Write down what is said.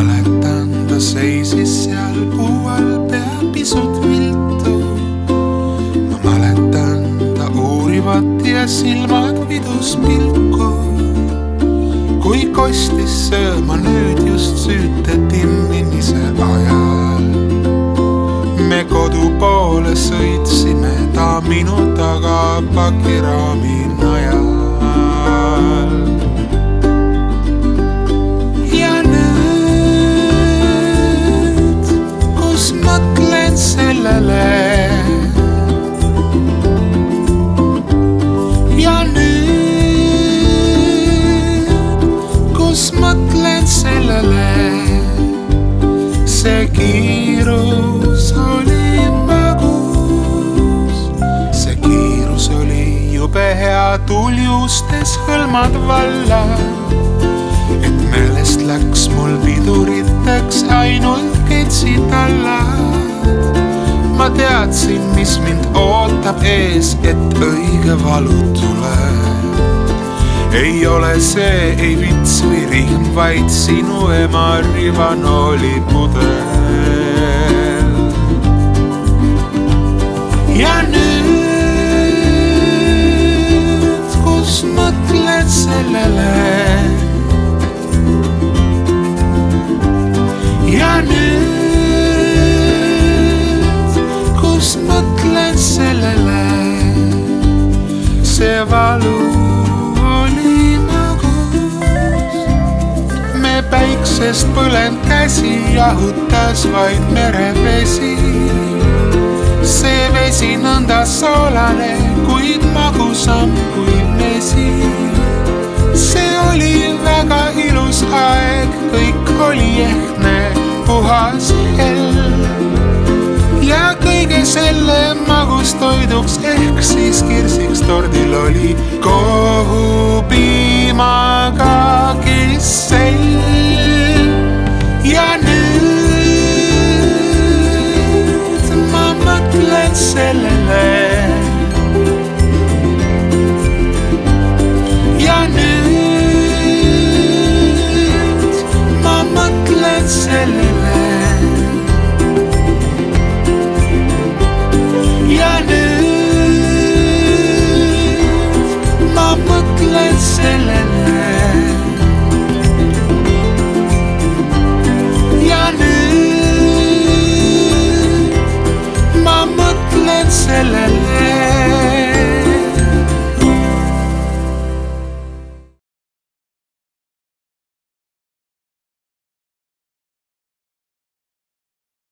mäletan, ta seisis seal puu all, pea pisut viltu. Ma mäletan ta uurivat ja silmad vidus pilku. Kui kostis sööma nüüd just süüte timmimise ajal. Me kodu poole sõitsime, ta minu taga pakiraami najal. Ja nüüd, kus mõtlen sellele. Ja nüüd, kus mõtlen sellele. See kiirus oli magus. See kiirus oli jube hea, tuljustes hõlmad valla. Et meelest läks mul piduriteks ainult ketsitallad. Ma teadsin, mis mind ootab ees, et õige valu tuleb. Ei ole see ei vits või rihm, vaid sinu ema rivanooli pudel. Ja nüüd, kus mõtled sellele. Ja nüüd, kus mõtled sellele. See valu päiksest põlend käsi jahutas vaid merevesi. See vesi nõnda soolane, kuid magusam kui vesi. See oli väga ilus aeg, kõik oli ehtne, puhas hell. Ja kõige selle magustoiduks ehk siis kirsiks tordil oli kohupiimaga kissell. Ja nüüd ma mõtlen sellele. Ja nüüd ma mõtlen sellele. Ja nüüd ma mõtlen sellele. Sellele.